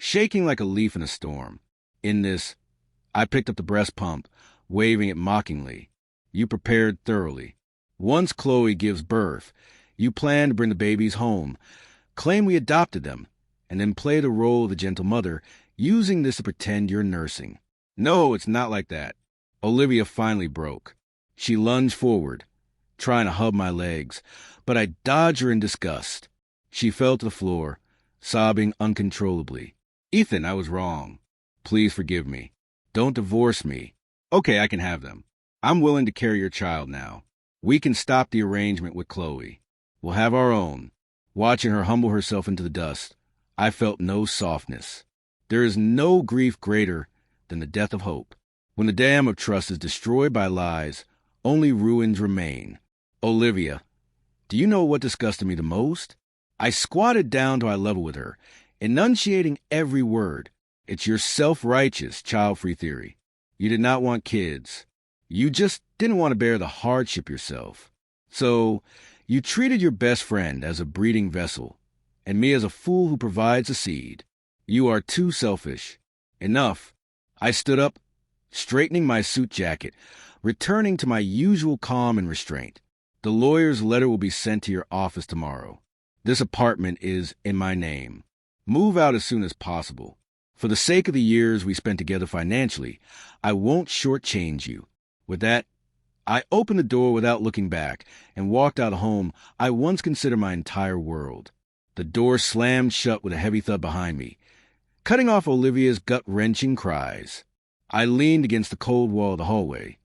shaking like a leaf in a storm. In this, I picked up the breast pump, waving it mockingly. You prepared thoroughly. Once Chloe gives birth, you plan to bring the babies home, claim we adopted them, and then play the role of the gentle mother, using this to pretend you're nursing. No, it's not like that. Olivia finally broke. She lunged forward, trying to hug my legs, but I dodged her in disgust. She fell to the floor, sobbing uncontrollably. Ethan, I was wrong. Please forgive me. Don't divorce me. Okay, I can have them. I'm willing to carry your child now. We can stop the arrangement with Chloe. We'll have our own. Watching her humble herself into the dust, I felt no softness. There is no grief greater than the death of hope. When the dam of trust is destroyed by lies, only ruins remain. Olivia, do you know what disgusted me the most? I squatted down to eye level with her, enunciating every word. It's your self-righteous, child-free theory. You did not want kids. You just didn't want to bear the hardship yourself. So, you treated your best friend as a breeding vessel, and me as a fool who provides a seed. You are too selfish. Enough. I stood up, straightening my suit jacket, returning to my usual calm and restraint. The lawyer's letter will be sent to your office tomorrow. This apartment is in my name. Move out as soon as possible. For the sake of the years we spent together financially, I won't shortchange you. With that, I opened the door without looking back and walked out of home I once considered my entire world. The door slammed shut with a heavy thud behind me, cutting off Olivia's gut-wrenching cries. I leaned against the cold wall of the hallway,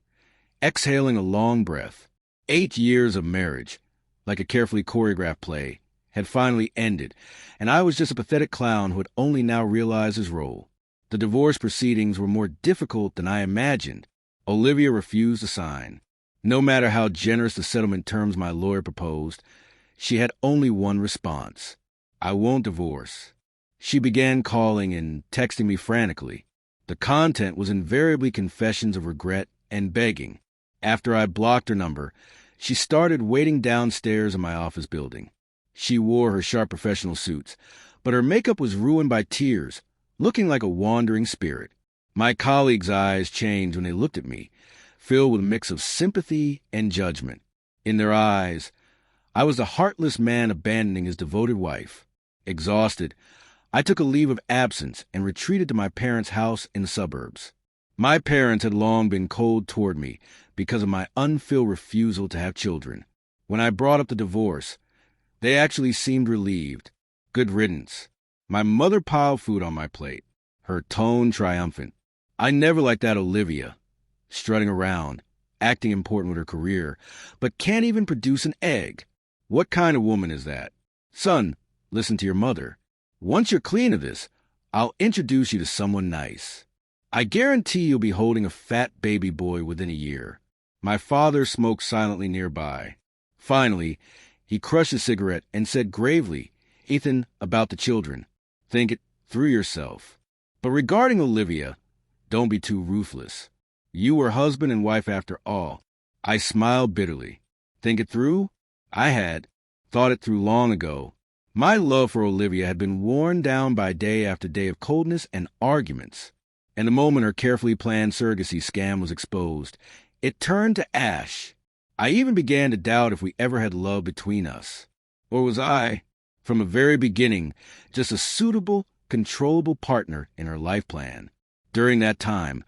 exhaling a long breath. 8 years of marriage, like a carefully choreographed play, had finally ended, and I was just a pathetic clown who had only now realized his role. The divorce proceedings were more difficult than I imagined. Olivia refused to sign. No matter how generous the settlement terms my lawyer proposed, she had only one response. I won't divorce. She began calling and texting me frantically. The content was invariably confessions of regret and begging. After I blocked her number, she started waiting downstairs in my office building. She wore her sharp professional suits, but her makeup was ruined by tears, looking like a wandering spirit. My colleagues' eyes changed when they looked at me, filled with a mix of sympathy and judgment. In their eyes, I was the heartless man abandoning his devoted wife. Exhausted, I took a leave of absence and retreated to my parents' house in the suburbs. My parents had long been cold toward me because of my unfilled refusal to have children. When I brought up the divorce, they actually seemed relieved. Good riddance. My mother piled food on my plate, her tone triumphant. I never liked that Olivia, strutting around, acting important with her career, but can't even produce an egg. What kind of woman is that? Son, listen to your mother. Once you're clean of this, I'll introduce you to someone nice. I guarantee you'll be holding a fat baby boy within a year. My father smoked silently nearby. Finally, he crushed a cigarette and said gravely, Ethan, about the children. Think it through yourself. But regarding Olivia, don't be too ruthless. You were husband and wife after all. I smiled bitterly. Think it through? I had. Thought it through long ago. My love for Olivia had been worn down by day after day of coldness and arguments. And the moment her carefully planned surrogacy scam was exposed, it turned to ash. I even began to doubt if we ever had love between us. Or was I, from the very beginning, just a suitable, controllable partner in her life plan? During that time,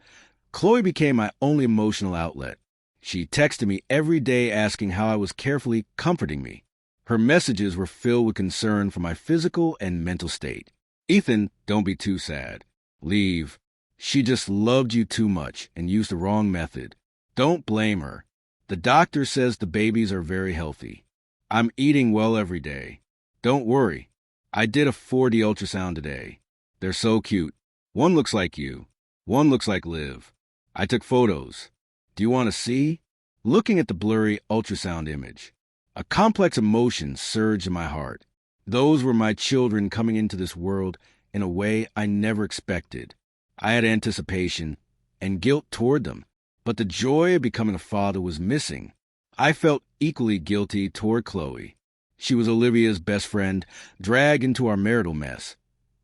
Chloe became my only emotional outlet. She texted me every day asking how I was carefully comforting me. Her messages were filled with concern for my physical and mental state. Ethan, don't be too sad. Leave. She just loved you too much and used the wrong method. Don't blame her. The doctor says the babies are very healthy. I'm eating well every day. Don't worry. I did a 4D ultrasound today. They're so cute. One looks like you. One looks like Liv. I took photos. Do you want to see? Looking at the blurry ultrasound image, a complex emotion surged in my heart. Those were my children coming into this world in a way I never expected. I had anticipation and guilt toward them, but the joy of becoming a father was missing. I felt equally guilty toward Chloe. She was Olivia's best friend, dragged into our marital mess.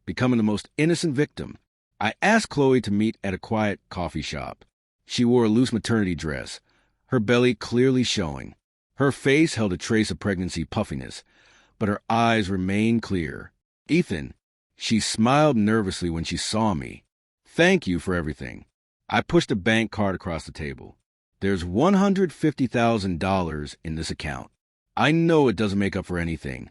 becoming the most innocent victim. I asked Chloe to meet at a quiet coffee shop. She wore a loose maternity dress, her belly clearly showing. Her face held a trace of pregnancy puffiness, but her eyes remained clear. "Ethan," she smiled nervously when she saw me. "Thank you for everything." I pushed a bank card across the table. "There's $150,000 in this account. I know it doesn't make up for anything,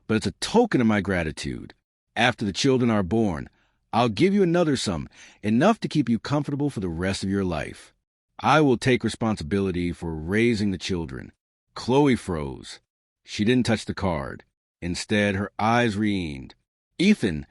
but it's a token of my gratitude. After the children are born, I'll give you another sum, enough to keep you comfortable for the rest of your life. I will take responsibility for raising the children." Chloe froze. She didn't touch the card. Instead, her eyes re-eamed. "Ethan,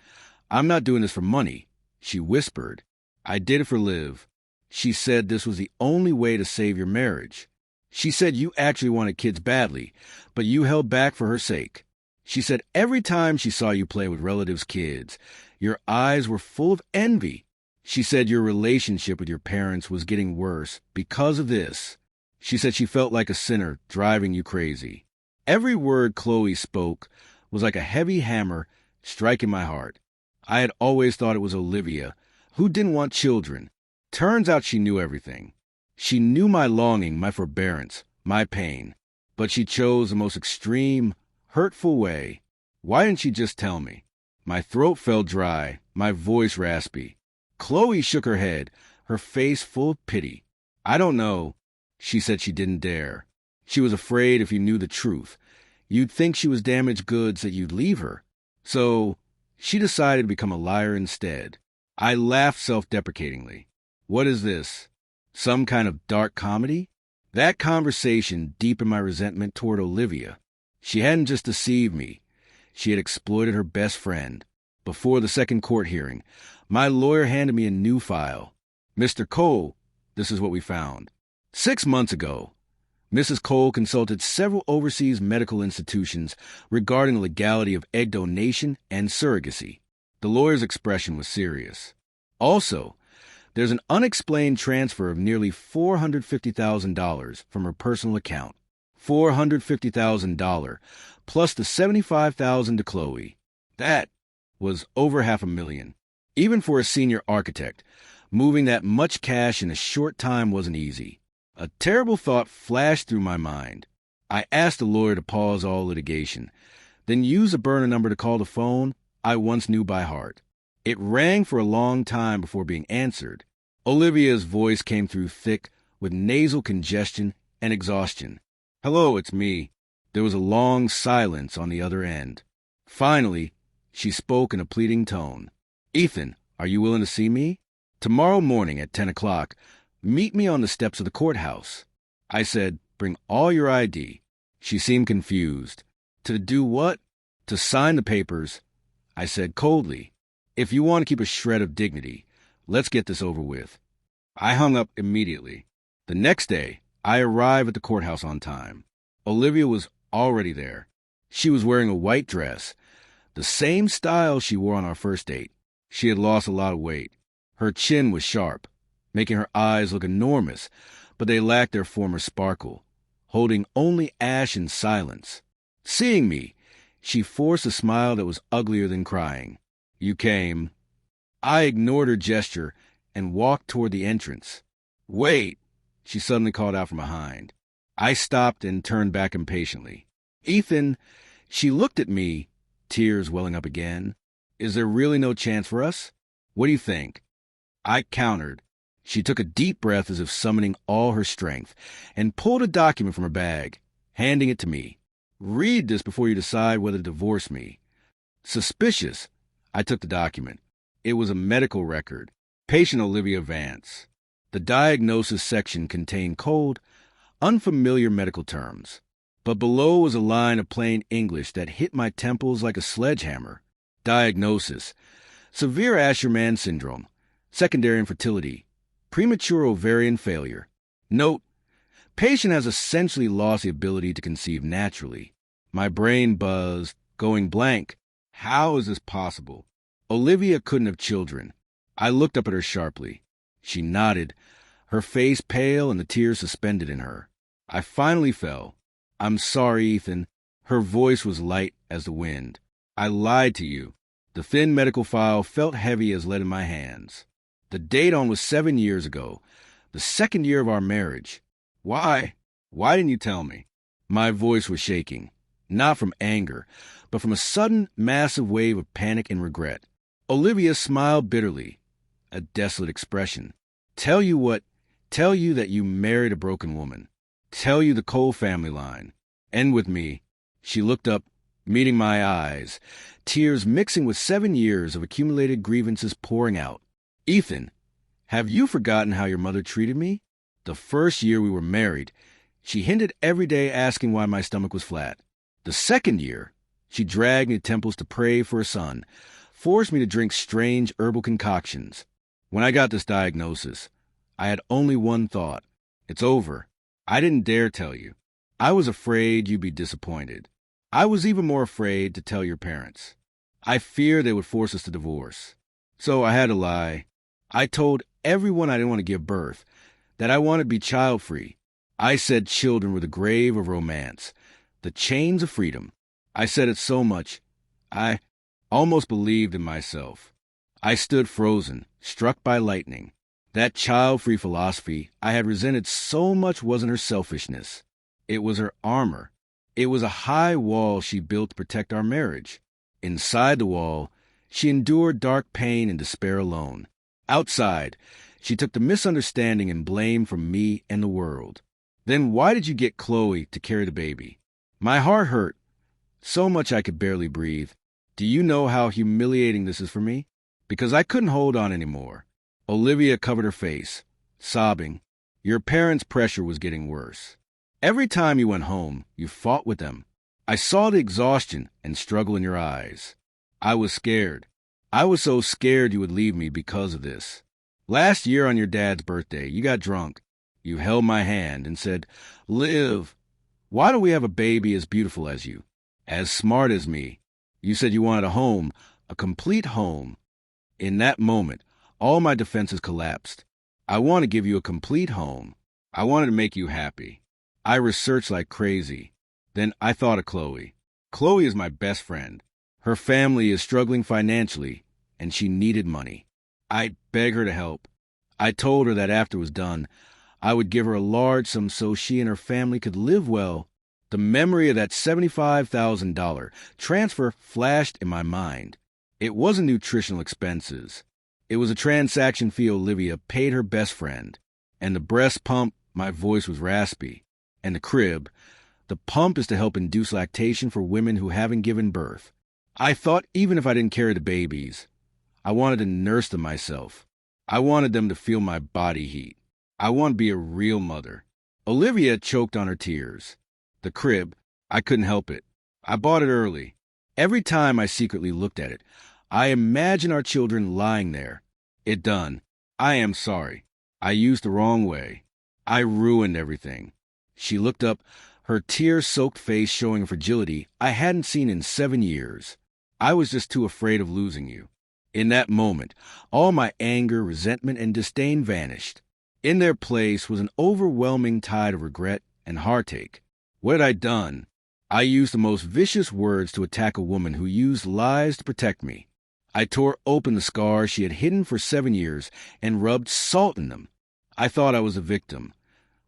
I'm not doing this for money," she whispered. "I did it for Liv. She said this was the only way to save your marriage. She said you actually wanted kids badly, but you held back for her sake. She said every time she saw you play with relatives' kids, your eyes were full of envy. She said your relationship with your parents was getting worse because of this. She said she felt like a sinner driving you crazy." Every word Chloe spoke was like a heavy hammer striking my heart. I had always thought it was Olivia, who didn't want children. Turns out she knew everything. She knew my longing, my forbearance, my pain. But she chose the most extreme, hurtful way. Why didn't she just tell me? My throat felt dry, my voice raspy. Chloe shook her head, her face full of pity. "I don't know." She said she didn't dare. She was afraid if you knew the truth, you'd think she was damaged goods, that you'd leave her. So she decided to become a liar instead. I laughed self-deprecatingly. What is this? Some kind of dark comedy? That conversation deepened my resentment toward Olivia. She hadn't just deceived me. She had exploited her best friend. Before the second court hearing, my lawyer handed me a new file. "Mr. Cole, this is what we found. 6 months ago, Mrs. Cole consulted several overseas medical institutions regarding the legality of egg donation and surrogacy." The lawyer's expression was serious. "Also, there's an unexplained transfer of nearly $450,000 from her personal account. $450,000 plus the $75,000 to Chloe. That was over $500,000. Even for a senior architect, moving that much cash in a short time wasn't easy. A terrible thought flashed through my mind. I asked the lawyer to pause all litigation, then use a burner number to call the phone I once knew by heart. It rang for a long time before being answered. Olivia's voice came through thick with nasal congestion and exhaustion. "Hello, it's me." There was a long silence on the other end. Finally, she spoke in a pleading tone. "Ethan, are you willing to see me? Tomorrow morning at 10 o'clock, meet me on the steps of the courthouse." I said, "Bring all your ID." She seemed confused. "To do what?" "To sign the papers." I said coldly, "If you want to keep a shred of dignity, let's get this over with." I hung up immediately. The next day, I arrived at the courthouse on time. Olivia was already there. She was wearing a white dress, the same style she wore on our first date. She had lost a lot of weight. Her chin was sharp, making her eyes look enormous, but they lacked their former sparkle, holding only ash and silence. Seeing me, she forced a smile that was uglier than crying. "You came." I ignored her gesture and walked toward the entrance. "Wait," she suddenly called out from behind. I stopped and turned back impatiently. "Ethan," she looked at me, tears welling up again. "Is there really no chance for us? What do you think?" I countered. She took a deep breath as if summoning all her strength and pulled a document from her bag, handing it to me. "Read this before you decide whether to divorce me." Suspicious, I took the document. It was a medical record. Patient Olivia Vance. The diagnosis section contained cold, unfamiliar medical terms. But below was a line of plain English that hit my temples like a sledgehammer. Diagnosis: severe Asherman syndrome, secondary infertility, premature ovarian failure. Note: patient has essentially lost the ability to conceive naturally. My brain buzzed, going blank. How is this possible? Olivia couldn't have children. I looked up at her sharply. She nodded, her face pale and the tears suspended in her. I finally fell. "I'm sorry, Ethan." Her voice was light as the wind. "I lied to you. The thin medical file felt heavy as lead in my hands. The date on was 7 years ago, the second year of our marriage. Why? Why didn't you tell me? My voice was shaking, not from anger, but from a sudden, massive wave of panic and regret. Olivia smiled bitterly, a desolate expression. Tell you what? Tell you that you married a broken woman. Tell you the Cole family line. End with me. She looked up, meeting my eyes, tears mixing with 7 years of accumulated grievances pouring out. Ethan, have you forgotten how your mother treated me? The first year we were married, she hinted every day asking why my stomach was flat. The second year, she dragged me to temples to pray for a son, forced me to drink strange herbal concoctions. When I got this diagnosis, I had only one thought. It's over. I didn't dare tell you. I was afraid you'd be disappointed. I was even more afraid to tell your parents. I feared they would force us to divorce. So I had to lie. I told everyone I didn't want to give birth, that I wanted to be child-free. I said children were the grave of romance, the chains of freedom. I said it so much, I almost believed in myself. I stood frozen, struck by lightning. That child-free philosophy I had resented so much wasn't her selfishness. It was her armor. It was a high wall she built to protect our marriage. Inside the wall, she endured dark pain and despair alone. Outside, she took the misunderstanding and blame from me and the world. Then why did you get Chloe to carry the baby? My heart hurt, so much I could barely breathe. Do you know how humiliating this is for me? Because I couldn't hold on anymore. Olivia covered her face, sobbing. Your parents' pressure was getting worse. Every time you went home, you fought with them. I saw the exhaustion and struggle in your eyes. I was scared. I was so scared you would leave me because of this. Last year on your dad's birthday, you got drunk. You held my hand and said, Liv, why don't we have a baby as beautiful as you, as smart as me? You said you wanted a home, a complete home. In that moment, all my defenses collapsed. I want to give you a complete home. I wanted to make you happy. I researched like crazy. Then I thought of Chloe. Chloe is my best friend. Her family is struggling financially, and she needed money. I begged her to help. I told her that after it was done, I would give her a large sum so she and her family could live well. The memory of that $75,000 transfer flashed in my mind. It wasn't nutritional expenses. It was a transaction fee Olivia paid her best friend. And the breast pump, my voice was raspy. And the crib, the pump is to help induce lactation for women who haven't given birth. I thought even if I didn't carry the babies, I wanted to nurse them myself. I wanted them to feel my body heat. I want to be a real mother. Olivia choked on her tears. The crib, I couldn't help it. I bought it early. Every time I secretly looked at it, I imagined our children lying there. It done. I am sorry. I used the wrong way. I ruined everything. She looked up, her tear-soaked face showing a fragility I hadn't seen in 7 years. I was just too afraid of losing you. In that moment, all my anger, resentment, and disdain vanished. In their place was an overwhelming tide of regret and heartache. What had I done? I used the most vicious words to attack a woman who used lies to protect me. I tore open the scars she had hidden for 7 years and rubbed salt in them. I thought I was a victim,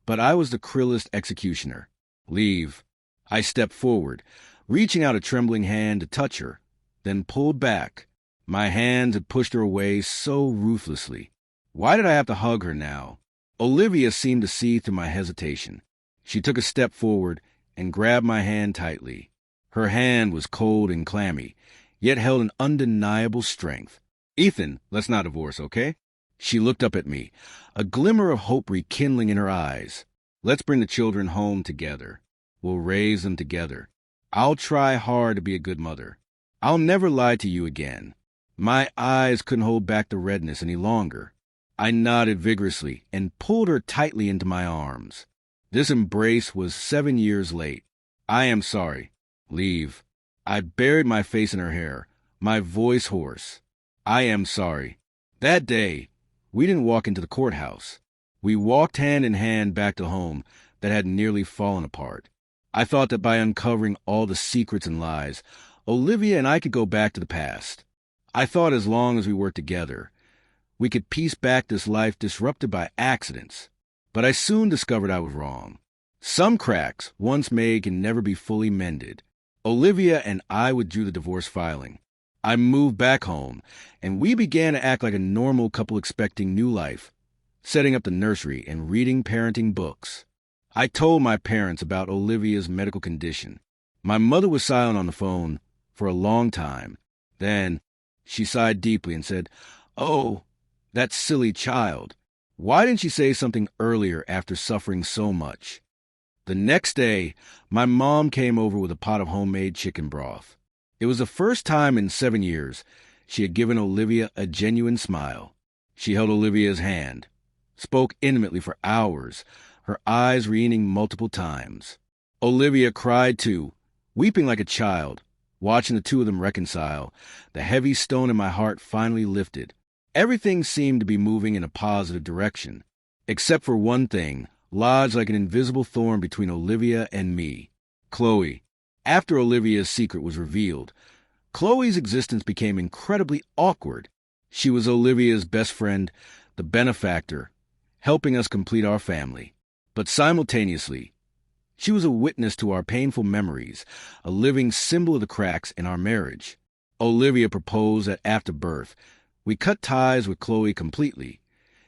but I was the cruelest executioner. Leave. I stepped forward, reaching out a trembling hand to touch her, then pulled back. My hands had pushed her away so ruthlessly. Why did I have to hug her now? Olivia seemed to see through my hesitation. She took a step forward and grabbed my hand tightly. Her hand was cold and clammy, yet held an undeniable strength. Ethan, let's not divorce, okay? She looked up at me, a glimmer of hope rekindling in her eyes. Let's bring the children home together. We'll raise them together. I'll try hard to be a good mother. I'll never lie to you again. My eyes couldn't hold back the redness any longer. I nodded vigorously and pulled her tightly into my arms. This embrace was 7 years late. I am sorry. Leave. I buried my face in her hair, my voice hoarse. I am sorry. That day, we didn't walk into the courthouse. We walked hand in hand back to home that had nearly fallen apart. I thought that by uncovering all the secrets and lies, Olivia and I could go back to the past. I thought as long as we were together, we could piece back this life disrupted by accidents. But I soon discovered I was wrong. Some cracks, once made, can never be fully mended. Olivia and I withdrew the divorce filing. I moved back home, and we began to act like a normal couple expecting new life, setting up the nursery and reading parenting books. I told my parents about Olivia's medical condition. My mother was silent on the phone for a long time. Then she sighed deeply and said, "Oh, that silly child. Why didn't she say something earlier after suffering so much?" The next day, my mom came over with a pot of homemade chicken broth. It was the first time in 7 years she had given Olivia a genuine smile. She held Olivia's hand, spoke intimately for hours, her eyes raining multiple times. Olivia cried too, weeping like a child. Watching the two of them reconcile, the heavy stone in my heart finally lifted. Everything seemed to be moving in a positive direction, except for one thing, lodged like an invisible thorn between Olivia and me: Chloe. After Olivia's secret was revealed, Chloe's existence became incredibly awkward. She was Olivia's best friend, the benefactor, helping us complete our family. But simultaneously, she was a witness to our painful memories, a living symbol of the cracks in our marriage. Olivia proposed that after birth, we cut ties with Chloe completely,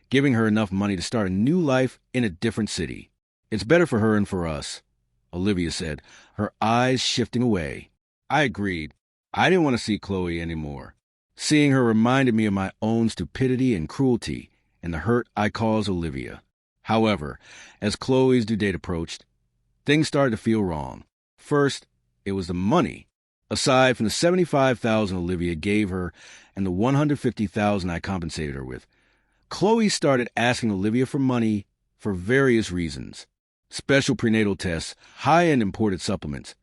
giving her enough money to start a new life in a different city. "It's better for her and for us," Olivia said, her eyes shifting away. I agreed. I didn't want to see Chloe anymore. Seeing her reminded me of my own stupidity and cruelty and the hurt I caused Olivia. However, as Chloe's due date approached, things started to feel wrong. First, it was the money. Aside from the $75,000 Olivia gave her and the $150,000 I compensated her with, Chloe started asking Olivia for money for various reasons: special prenatal tests, high-end imported supplements,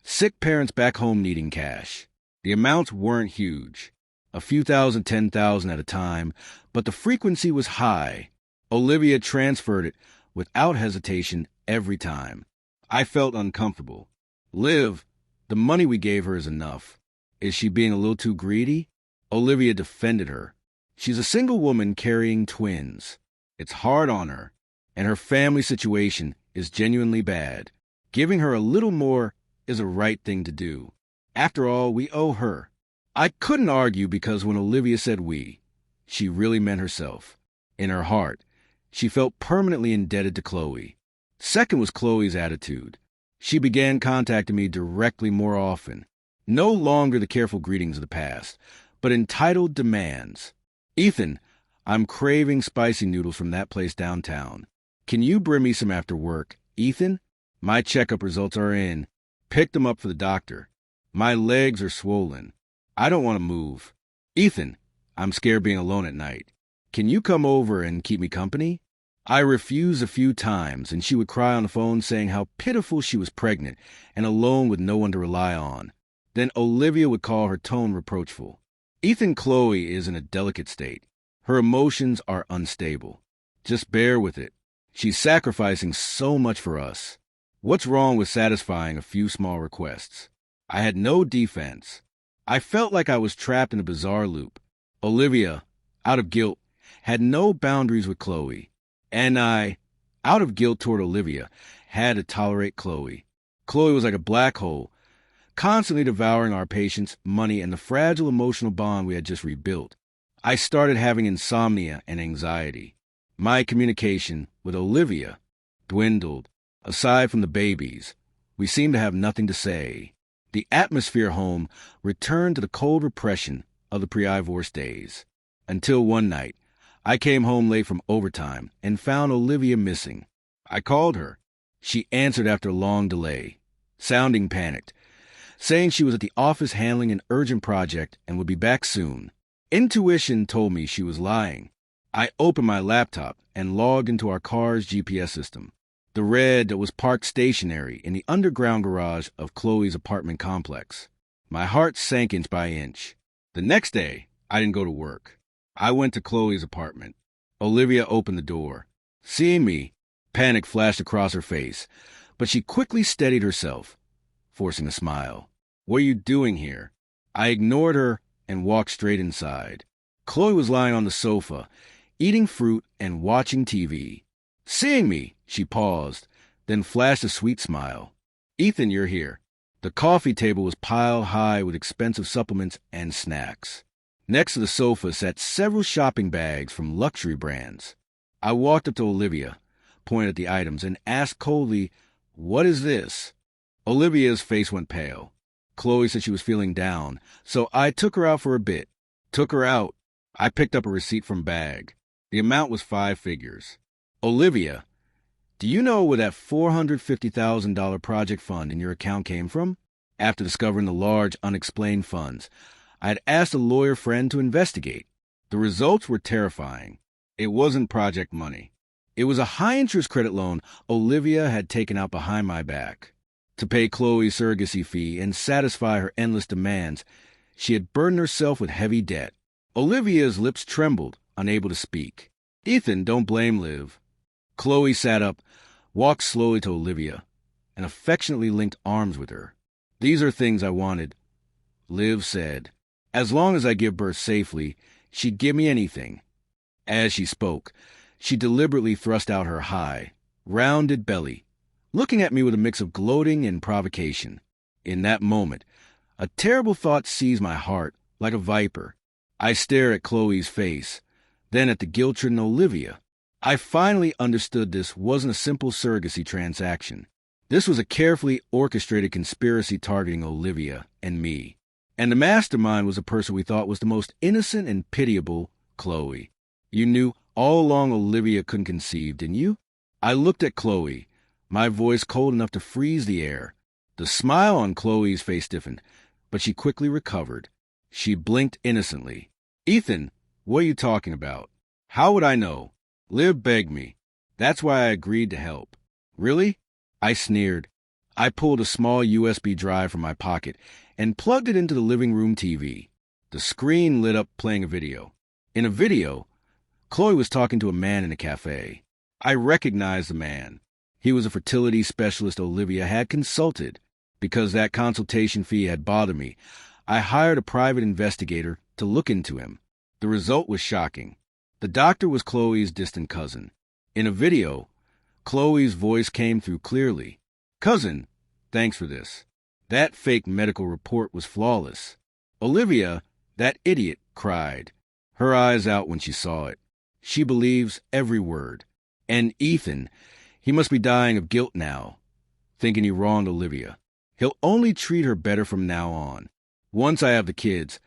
sick parents back home needing cash. The amounts weren't huge, a few thousand, 10,000 at a time, but the frequency was high. Olivia transferred it without hesitation every time. I felt uncomfortable. "Liv, the money we gave her is enough. Is she being a little too greedy?" Olivia defended her. "She's a single woman carrying twins. It's hard on her, and her family situation is genuinely bad. Giving her a little more is a right thing to do. After all, we owe her." I couldn't argue because when Olivia said we, she really meant herself. In her heart, she felt permanently indebted to Chloe. Second was Chloe's attitude. She began contacting me directly more often. No longer the careful greetings of the past, but entitled demands. "Ethan, I'm craving spicy noodles from that place downtown. Can you bring me some after work? Ethan, my checkup results are in. Pick them up for the doctor. My legs are swollen. I don't want to move. Ethan, I'm scared being alone at night. Can you come over and keep me company?" I refused a few times, and she would cry on the phone saying how pitiful she was pregnant and alone with no one to rely on. Then Olivia would call, her tone reproachful. "Ethan, Chloe is in a delicate state. Her emotions are unstable. Just bear with it. She's sacrificing so much for us. What's wrong with satisfying a few small requests?" I had no defense. I felt like I was trapped in a bizarre loop. Olivia, out of guilt, had no boundaries with Chloe. And I, out of guilt toward Olivia, had to tolerate Chloe. Chloe was like a black hole, constantly devouring our patience, money, and the fragile emotional bond we had just rebuilt. I started having insomnia and anxiety. My communication with Olivia dwindled. Aside from the babies, we seemed to have nothing to say. The atmosphere home returned to the cold repression of the pre-divorce days. Until one night, I came home late from overtime and found Olivia missing. I called her. She answered after a long delay, sounding panicked, saying she was at the office handling an urgent project and would be back soon. Intuition told me she was lying. I opened my laptop and logged into our car's GPS system, the red that was parked stationary in the underground garage of Chloe's apartment complex. My heart sank inch by inch. The next day, I didn't go to work. I went to Chloe's apartment. Olivia opened the door. Seeing me, panic flashed across her face, but she quickly steadied herself, forcing a smile. "What are you doing here?" I ignored her and walked straight inside. Chloe was lying on the sofa, eating fruit and watching TV. Seeing me, she paused, then flashed a sweet smile. "Ethan, you're here." The coffee table was piled high with expensive supplements and snacks. Next to the sofa sat several shopping bags from luxury brands. I walked up to Olivia, pointed at the items, and asked coldly, "What is this?" Olivia's face went pale. Chloe said she was feeling down, so I took her out for a bit. Took her out. I picked up a receipt from bag. The amount was 5 figures. "Olivia, do you know where that $450,000 project fund in your account came from?" After discovering the large, unexplained funds, I had asked a lawyer friend to investigate. The results were terrifying. It wasn't project money. It was a high-interest credit loan Olivia had taken out behind my back. To pay Chloe's surrogacy fee and satisfy her endless demands, she had burdened herself with heavy debt. Olivia's lips trembled, unable to speak. "Ethan, don't blame Liv." Chloe sat up, walked slowly to Olivia, and affectionately linked arms with her. "These are things I wanted," Liv said. "As long as I give birth safely, she'd give me anything." As she spoke, she deliberately thrust out her high, rounded belly, looking at me with a mix of gloating and provocation. In that moment, a terrible thought seized my heart like a viper. I stared at Chloe's face, then at the guilt-ridden Olivia. I finally understood this wasn't a simple surrogacy transaction. This was a carefully orchestrated conspiracy targeting Olivia and me. And the mastermind was a person we thought was the most innocent and pitiable, Chloe. "You knew all along Olivia couldn't conceive, didn't you?" I looked at Chloe, my voice cold enough to freeze the air. The smile on Chloe's face stiffened, but she quickly recovered. She blinked innocently. "Ethan, what are you talking about? How would I know? Liv begged me. That's why I agreed to help." "Really?" I sneered. I pulled a small USB drive from my pocket and plugged it into the living room TV. The screen lit up playing a video. In a video, Chloe was talking to a man in a cafe. I recognized the man. He was a fertility specialist Olivia had consulted. Because that consultation fee had bothered me, I hired a private investigator to look into him. The result was shocking. The doctor was Chloe's distant cousin. In a video, Chloe's voice came through clearly. "Cousin, thanks for this." That fake medical report was flawless. Olivia, that idiot, cried, her eyes out when she saw it. She believes every word. And Ethan, he must be dying of guilt now, thinking he wronged Olivia. He'll only treat her better from now on. Once I have the kids,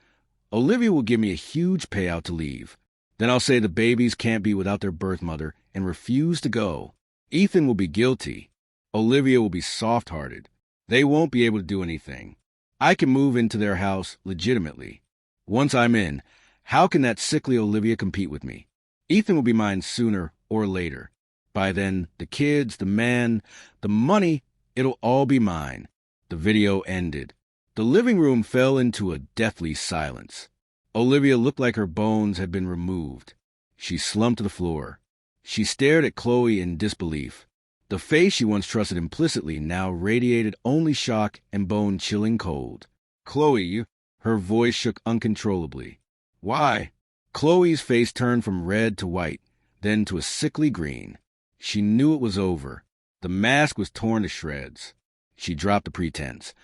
Olivia will give me a huge payout to leave. Then I'll say the babies can't be without their birth mother and refuse to go. Ethan will be guilty. Olivia will be soft-hearted. They won't be able to do anything. I can move into their house legitimately. Once I'm in, how can that sickly Olivia compete with me? Ethan will be mine sooner or later. By then, the kids, the man, the money, it'll all be mine. The video ended. The living room fell into a deathly silence. Olivia looked like her bones had been removed. She slumped to the floor. She stared at Chloe in disbelief. The face she once trusted implicitly now radiated only shock and bone-chilling cold. "Chloe, you..." Her voice shook uncontrollably. "Why?" Chloe's face turned from red to white, then to a sickly green. She knew it was over. The mask was torn to shreds. She dropped the pretense,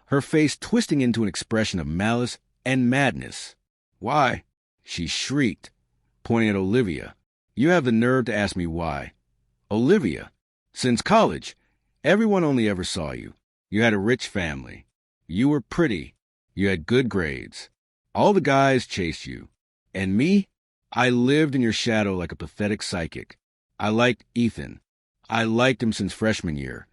her face twisting into an expression of malice and madness. "Why?" she shrieked, pointing at Olivia. "You have the nerve to ask me why. Olivia, since college, everyone only ever saw you. You had a rich family. You were pretty. You had good grades. All the guys chased you. And me? I lived in your shadow like a pathetic psychic. I liked Ethan. I liked him since freshman year.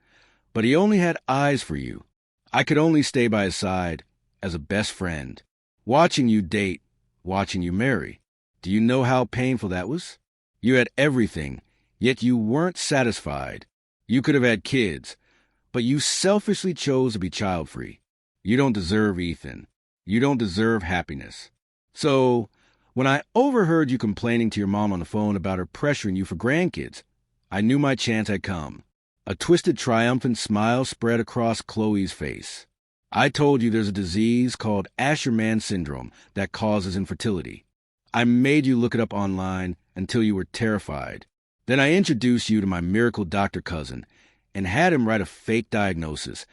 But he only had eyes for you. I could only stay by his side as a best friend. Watching you date, watching you marry. Do you know how painful that was? You had everything, yet you weren't satisfied. You could have had kids, but you selfishly chose to be child-free. You don't deserve Ethan. You don't deserve happiness. So, when I overheard you complaining to your mom on the phone about her pressuring you for grandkids, I knew my chance had come. A twisted, triumphant smile spread across Chloe's face. I told you there's a disease called Asherman syndrome that causes infertility. I made you look it up online until you were terrified. Then I introduced you to my miracle doctor cousin and had him write a fake diagnosis,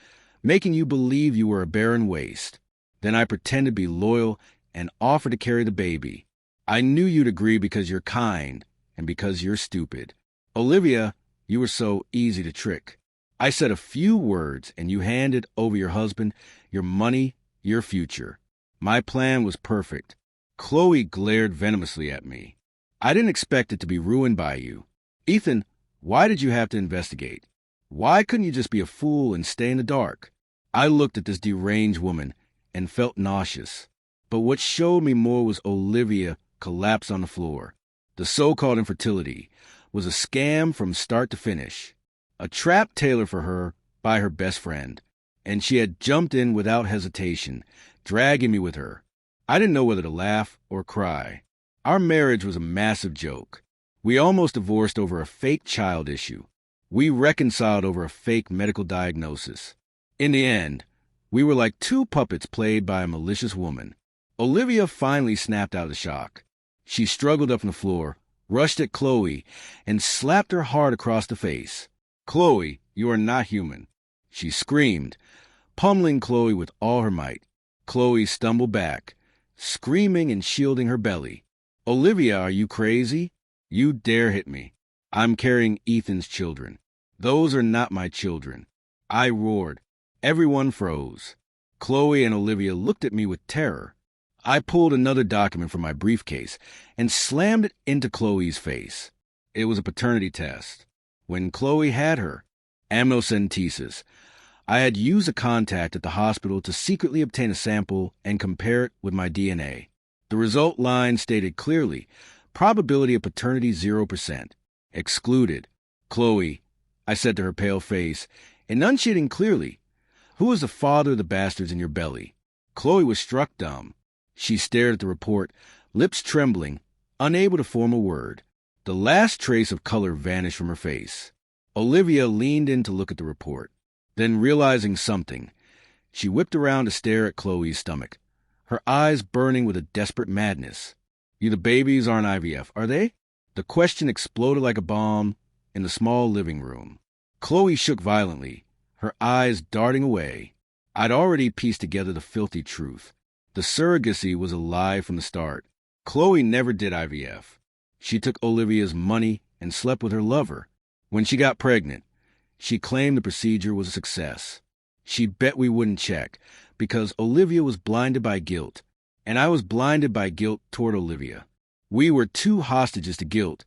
making you believe you were a barren waste. Then I pretended to be loyal and offered to carry the baby. I knew you'd agree because you're kind and because you're stupid. Olivia, you were so easy to trick. I said a few words and you handed over your husband, your money, your future. My plan was perfect. Chloe glared venomously at me. I didn't expect it to be ruined by you. Ethan, why did you have to investigate? Why couldn't you just be a fool and stay in the dark? I looked at this deranged woman and felt nauseous. But what showed me more was Olivia collapsed on the floor. The so-called infertility was a scam from start to finish, a trap tailored for her by her best friend, and she had jumped in without hesitation, dragging me with her. I didn't know whether to laugh or cry. Our marriage was a massive joke. We almost divorced over a fake child issue. We reconciled over a fake medical diagnosis. In the end, we were like two puppets played by a malicious woman. Olivia finally snapped out of the shock. She struggled up from the floor, rushed at Chloe, and slapped her hard across the face. Chloe, you are not human. She screamed, pummeling Chloe with all her might. Chloe stumbled back, screaming and shielding her belly. Olivia, are you crazy? You dare hit me. I'm carrying Ethan's children. Those are not my children. I roared. Everyone froze. Chloe and Olivia looked at me with terror. I pulled another document from my briefcase and slammed it into Chloe's face. It was a paternity test. When Chloe had her amniocentesis, I had used a contact at the hospital to secretly obtain a sample and compare it with my DNA. The result line stated clearly, probability of paternity 0%. Excluded. Chloe, I said to her pale face, enunciating clearly, who is the father of the bastards in your belly? Chloe was struck dumb. She stared at the report, lips trembling, unable to form a word. The last trace of color vanished from her face. Olivia leaned in to look at the report. Then, realizing something, she whipped around to stare at Chloe's stomach, her eyes burning with a desperate madness. You the babies aren't IVF, are they? The question exploded like a bomb in the small living room. Chloe shook violently, her eyes darting away. I'd already pieced together the filthy truth. The surrogacy was a lie from the start. Chloe never did IVF. She took Olivia's money and slept with her lover. When she got pregnant, she claimed the procedure was a success. She bet we wouldn't check because Olivia was blinded by guilt, and I was blinded by guilt toward Olivia. We were two hostages to guilt,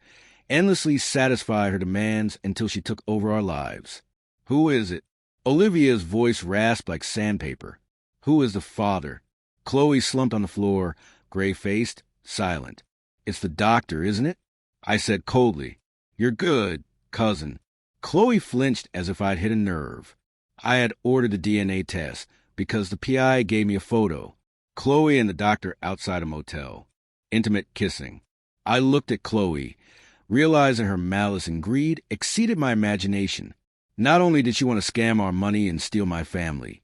endlessly satisfied her demands until she took over our lives. Who is it? Olivia's voice rasped like sandpaper. Who is the father? Chloe slumped on the floor, gray-faced, silent. It's the doctor, isn't it? I said coldly. You're good, cousin. Chloe flinched as if I'd hit a nerve. I had ordered the DNA test because the PI gave me a photo. Chloe and the doctor outside a motel. Intimate kissing. I looked at Chloe, realizing her malice and greed exceeded my imagination. Not only did she want to scam our money and steal my family,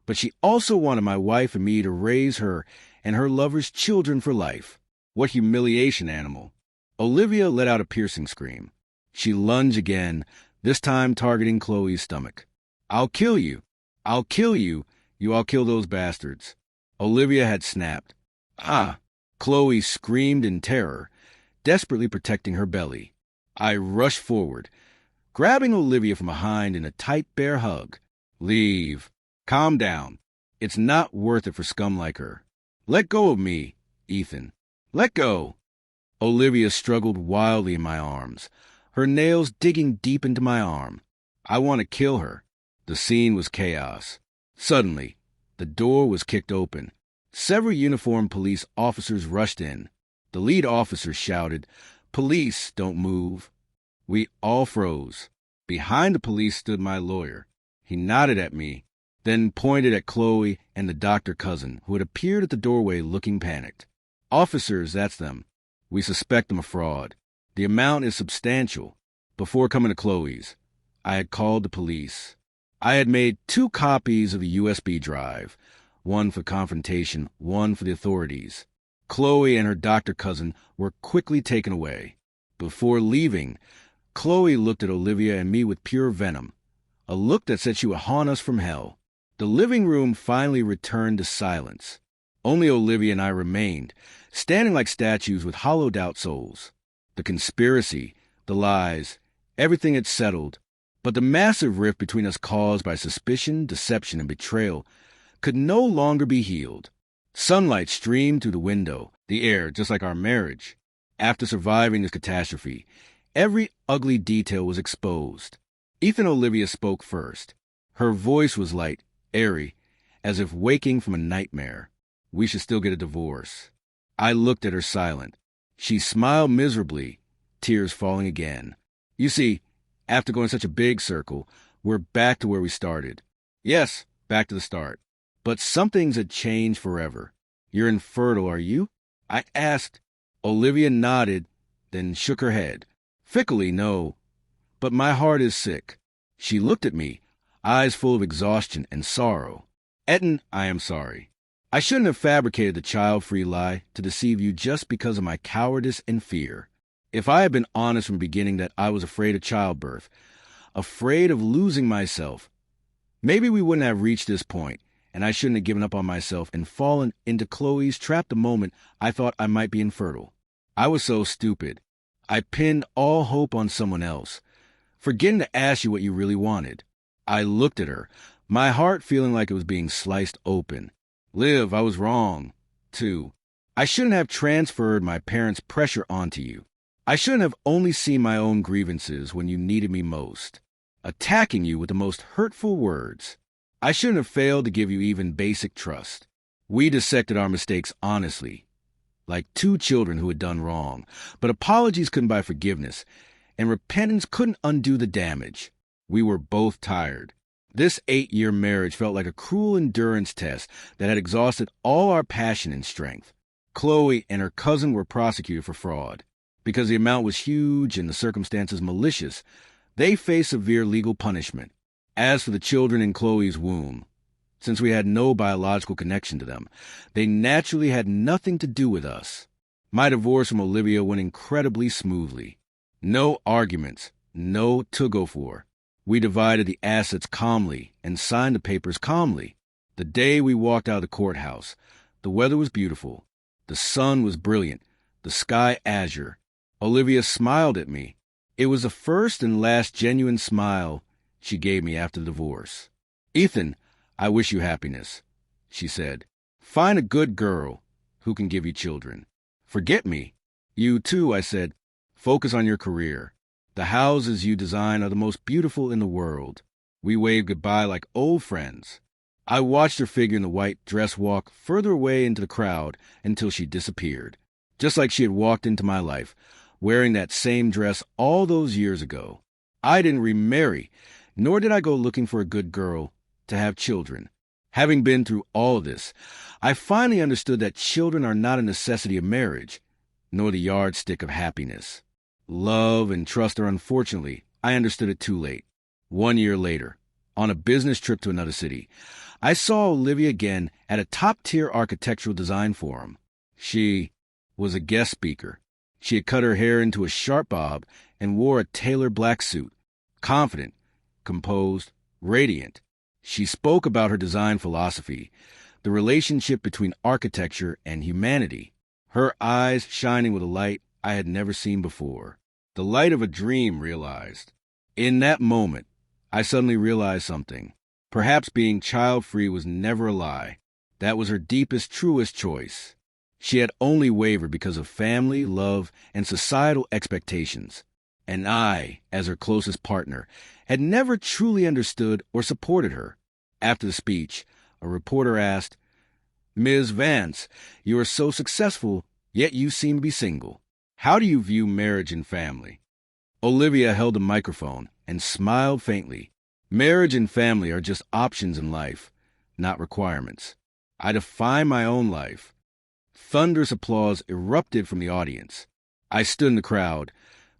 but she also wanted my wife and me to raise her and her lover's children for life. What humiliation, animal. Olivia let out a piercing scream. She lunged again, this time targeting Chloe's stomach. I'll kill you. I'll kill you. I'll kill those bastards. Olivia had snapped. Ah! Chloe screamed in terror, desperately protecting her belly. I rushed forward, grabbing Olivia from behind in a tight bear hug. Leave. Calm down. It's not worth it for scum like her. Let go of me, Ethan. Let go. Olivia struggled wildly in my arms, her nails digging deep into my arm. I want to kill her. The scene was chaos. Suddenly, the door was kicked open. Several uniformed police officers rushed in. The lead officer shouted, "Police, don't move." We all froze. Behind the police stood my lawyer. He nodded at me, then pointed at Chloe and the doctor cousin, who had appeared at the doorway looking panicked. Officers, that's them. We suspect them of fraud. The amount is substantial. Before coming to Chloe's, I had called the police. I had made 2 copies of the USB drive, one for confrontation, one for the authorities. Chloe and her doctor cousin were quickly taken away. Before leaving, Chloe looked at Olivia and me with pure venom, a look that said she would haunt us from hell. The living room finally returned to silence. Only Olivia and I remained, standing like statues with hollowed-out souls. The conspiracy, the lies, everything had settled, but the massive rift between us caused by suspicion, deception, and betrayal could no longer be healed. Sunlight streamed through the window, the air just like our marriage. After surviving this catastrophe, every ugly detail was exposed. Ethan Olivia spoke first. Her voice was light, airy, as if waking from a nightmare. We should still get a divorce. I looked at her silent. She smiled miserably, tears falling again. You see, after going such a big circle, we're back to where we started. Yes, back to the start. But some things had changed forever. You're infertile, are you? I asked. Olivia nodded, then shook her head. Fickly, no. But my heart is sick. She looked at me, eyes full of exhaustion and sorrow. Etten, I am sorry. I shouldn't have fabricated the child-free lie to deceive you just because of my cowardice and fear. If I had been honest from the beginning that I was afraid of childbirth, afraid of losing myself, maybe we wouldn't have reached this point, and I shouldn't have given up on myself and fallen into Chloe's trap the moment I thought I might be infertile. I was so stupid. I pinned all hope on someone else, forgetting to ask you what you really wanted. I looked at her, my heart feeling like it was being sliced open. Liv, I was wrong, too. I shouldn't have transferred my parents' pressure onto you. I shouldn't have only seen my own grievances when you needed me most, attacking you with the most hurtful words. I shouldn't have failed to give you even basic trust. We dissected our mistakes honestly, like 2 children who had done wrong, but apologies couldn't buy forgiveness, and repentance couldn't undo the damage. We were both tired. This 8-year marriage felt like a cruel endurance test that had exhausted all our passion and strength. Chloe and her cousin were prosecuted for fraud. Because the amount was huge and the circumstances malicious, they faced severe legal punishment. As for the children in Chloe's womb, since we had no biological connection to them, they naturally had nothing to do with us. My divorce from Olivia went incredibly smoothly. No arguments, no to-go-for. We divided the assets calmly and signed the papers calmly. The day we walked out of the courthouse, the weather was beautiful. The sun was brilliant, the sky azure. Olivia smiled at me. It was the first and last genuine smile she gave me after the divorce. Ethan, I wish you happiness, she said. Find a good girl who can give you children. Forget me. You too, I said. Focus on your career. The houses you design are the most beautiful in the world. We waved goodbye like old friends. I watched her figure in the white dress walk further away into the crowd until she disappeared, just like she had walked into my life, wearing that same dress all those years ago. I didn't remarry, nor did I go looking for a good girl to have children. Having been through all of this, I finally understood that children are not a necessity of marriage, nor the yardstick of happiness. Love and trust are, unfortunately, I understood it too late. 1 year later, on a business trip to another city, I saw Olivia again at a top-tier architectural design forum. She was a guest speaker. She had cut her hair into a sharp bob and wore a tailored black suit. Confident, composed, radiant. She spoke about her design philosophy, the relationship between architecture and humanity, her eyes shining with a light I had never seen before. The light of a dream, realized. In that moment, I suddenly realized something. Perhaps being child-free was never a lie. That was her deepest, truest choice. She had only wavered because of family, love, and societal expectations. And I, as her closest partner, had never truly understood or supported her. After the speech, a reporter asked, "Ms. Vance, you are so successful, yet you seem to be single. How do you view marriage and family?" Olivia held the microphone and smiled faintly. Marriage and family are just options in life, not requirements. I define my own life. Thunderous applause erupted from the audience. I stood in the crowd,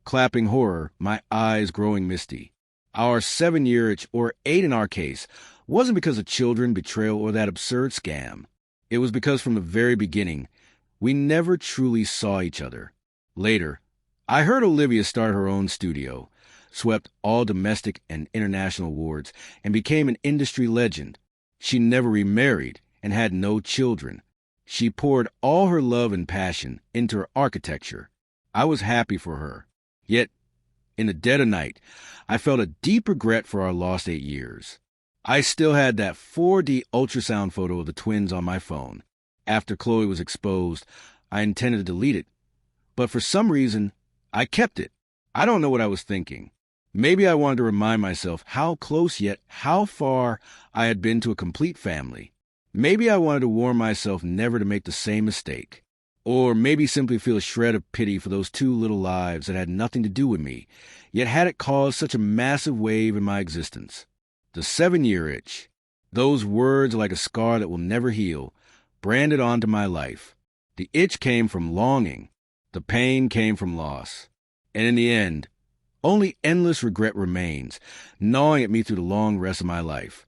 clapping horror, my eyes growing misty. Our 7-year itch, or 8 in our case, wasn't because of children, betrayal, or that absurd scam. It was because from the very beginning, we never truly saw each other. Later, I heard Olivia start her own studio, swept all domestic and international awards, and became an industry legend. She never remarried and had no children. She poured all her love and passion into her architecture. I was happy for her. Yet, in the dead of night, I felt a deep regret for our lost 8 years. I still had that 4D ultrasound photo of the twins on my phone. After Chloe was exposed, I intended to delete it. But for some reason, I kept it. I don't know what I was thinking. Maybe I wanted to remind myself how close yet how far I had been to a complete family. Maybe I wanted to warn myself never to make the same mistake. Or maybe simply feel a shred of pity for those 2 little lives that had nothing to do with me, yet had it caused such a massive wave in my existence. The 7-year itch, those words like a scar that will never heal, branded onto my life. The itch came from longing. The pain came from loss. And in the end, only endless regret remains, gnawing at me through the long rest of my life.